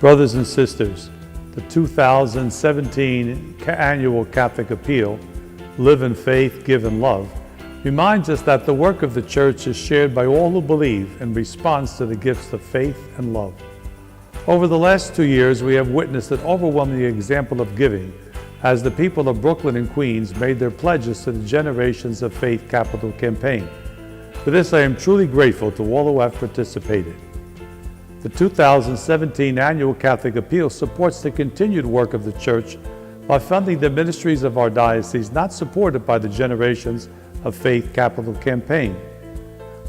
Brothers and sisters, the 2017 annual Catholic Appeal, Live in Faith, Give in Love, reminds us that the work of the Church is shared by all who believe in response to the gifts of faith and love. Over the last 2 years, we have witnessed an overwhelming example of giving as the people of Brooklyn and Queens made their pledges to the Generations of Faith capital campaign. For this, I am truly grateful to all who have participated. The 2017 Annual Catholic Appeal supports the continued work of the Church by funding the ministries of our diocese not supported by the Generations of Faith capital campaign.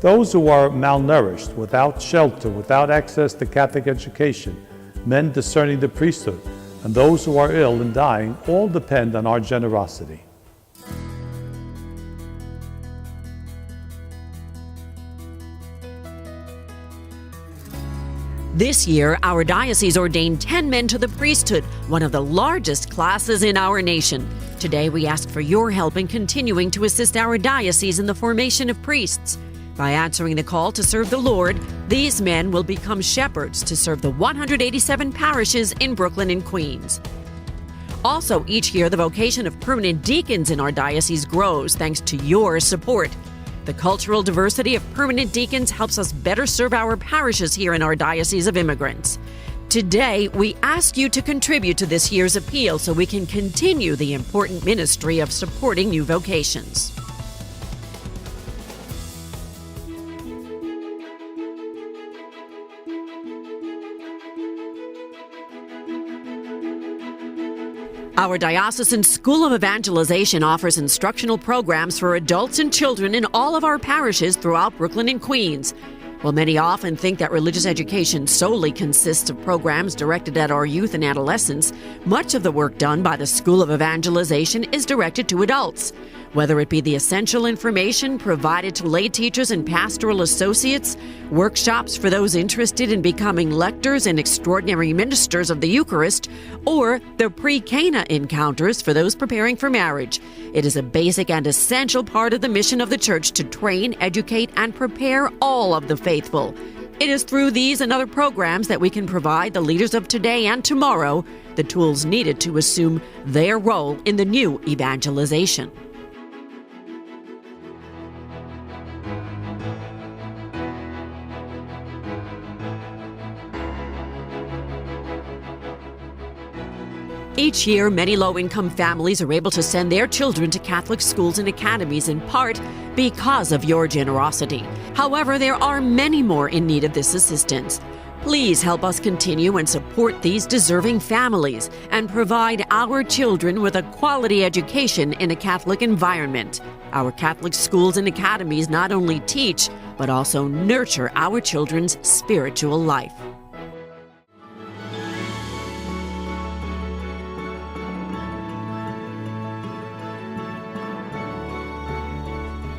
Those who are malnourished, without shelter, without access to Catholic education, men discerning the priesthood, and those who are ill and dying all depend on our generosity. This year, our diocese ordained 10 men to the priesthood, one of the largest classes in our nation. Today, we ask for your help in continuing to assist our diocese in the formation of priests. By answering the call to serve the Lord, these men will become shepherds to serve the 187 parishes in Brooklyn and Queens. Also, each year, the vocation of permanent deacons in our diocese grows thanks to your support. The cultural diversity of permanent deacons helps us better serve our parishes here in our Diocese of Immigrants. Today, we ask you to contribute to this year's appeal so we can continue the important ministry of supporting new vocations. Our Diocesan School of Evangelization offers instructional programs for adults and children in all of our parishes throughout Brooklyn and Queens. While many often think that religious education solely consists of programs directed at our youth and adolescents, much of the work done by the School of Evangelization is directed to adults. Whether it be the essential information provided to lay teachers and pastoral associates, workshops for those interested in becoming lectors and extraordinary ministers of the Eucharist, or the pre-Cana encounters for those preparing for marriage, it is a basic and essential part of the mission of the Church to train, educate, and prepare all of the faithful. It is through these and other programs that we can provide the leaders of today and tomorrow the tools needed to assume their role in the new evangelization. Each year, many low-income families are able to send their children to Catholic schools and academies in part because of your generosity. However, there are many more in need of this assistance. Please help us continue and support these deserving families and provide our children with a quality education in a Catholic environment. Our Catholic schools and academies not only teach, but also nurture our children's spiritual life.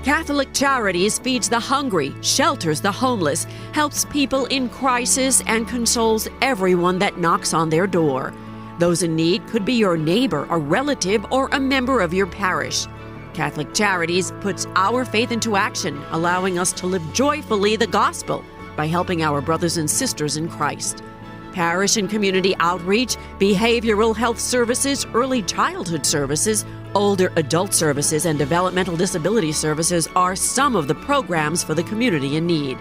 Catholic Charities feeds the hungry, shelters the homeless, helps people in crisis, and consoles everyone that knocks on their door. Those in need could be your neighbor, a relative, or a member of your parish. Catholic Charities puts our faith into action, allowing us to live joyfully the gospel by helping our brothers and sisters in Christ. Parish and community outreach, behavioral health services, early childhood services, older adult services, and developmental disability services are some of the programs for the community in need.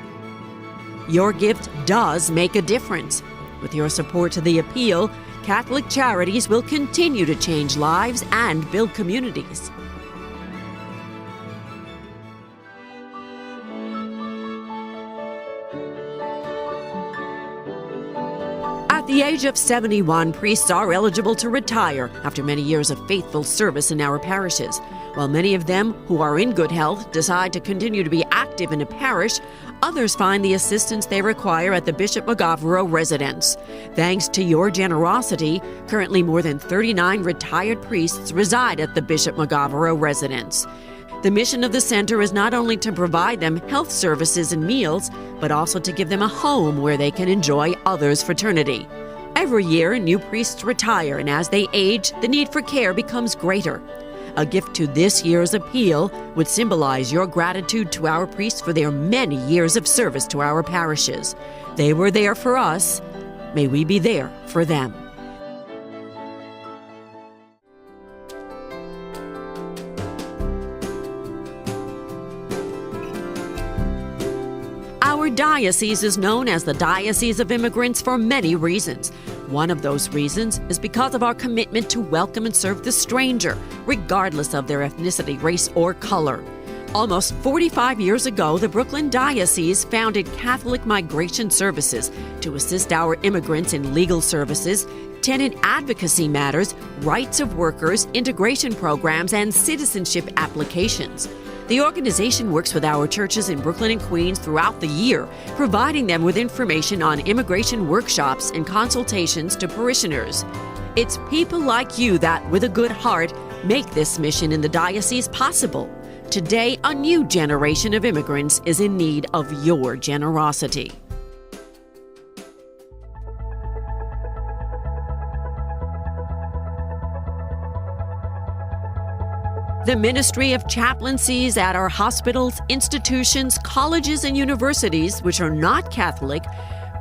Your gift does make a difference. With your support to the appeal, Catholic Charities will continue to change lives and build communities. At the age of 71, priests are eligible to retire after many years of faithful service in our parishes. While many of them who are in good health decide to continue to be active in a parish, others find the assistance they require at the Bishop Magavero residence. Thanks to your generosity, currently more than 39 retired priests reside at the Bishop Magavero residence. The mission of the center is not only to provide them health services and meals, but also to give them a home where they can enjoy others' fraternity. Every year, new priests retire, and as they age, the need for care becomes greater. A gift to this year's appeal would symbolize your gratitude to our priests for their many years of service to our parishes. They were there for us. May we be there for them. Our diocese is known as the Diocese of Immigrants for many reasons. One of those reasons is because of our commitment to welcome and serve the stranger, regardless of their ethnicity, race, or color. Almost 45 years ago, the Brooklyn Diocese founded Catholic Migration Services to assist our immigrants in legal services, tenant advocacy matters, rights of workers, integration programs, and citizenship applications. The organization works with our churches in Brooklyn and Queens throughout the year, providing them with information on immigration workshops and consultations to parishioners. It's people like you that, with a good heart, make this mission in the diocese possible. Today, a new generation of immigrants is in need of your generosity. The ministry of chaplaincies at our hospitals, institutions, colleges, and universities, which are not Catholic,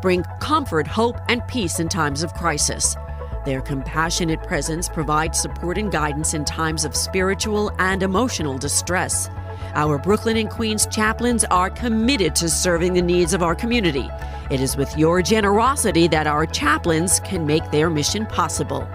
bring comfort, hope, and peace in times of crisis. Their compassionate presence provides support and guidance in times of spiritual and emotional distress. Our Brooklyn and Queens chaplains are committed to serving the needs of our community. It is with your generosity that our chaplains can make their mission possible.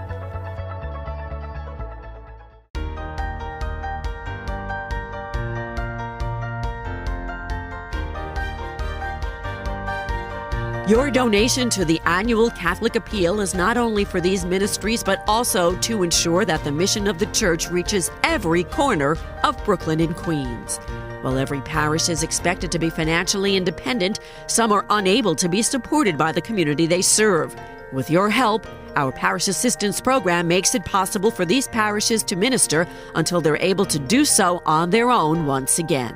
Your donation to the annual Catholic Appeal is not only for these ministries, but also to ensure that the mission of the church reaches every corner of Brooklyn and Queens. While every parish is expected to be financially independent, some are unable to be supported by the community they serve. With your help, our Parish Assistance Program makes it possible for these parishes to minister until they're able to do so on their own once again.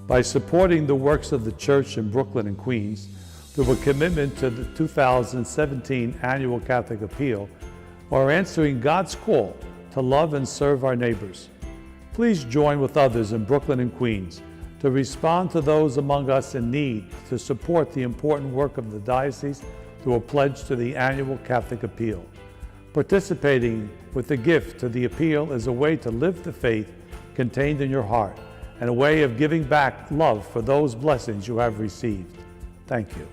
By supporting the works of the Church in Brooklyn and Queens through a commitment to the 2017 Annual Catholic Appeal, or answering God's call to love and serve our neighbors, please join with others in Brooklyn and Queens to respond to those among us in need to support the important work of the diocese through a pledge to the Annual Catholic Appeal. Participating with a gift to the appeal is a way to live the faith contained in your heart, and a way of giving back love for those blessings you have received. Thank you.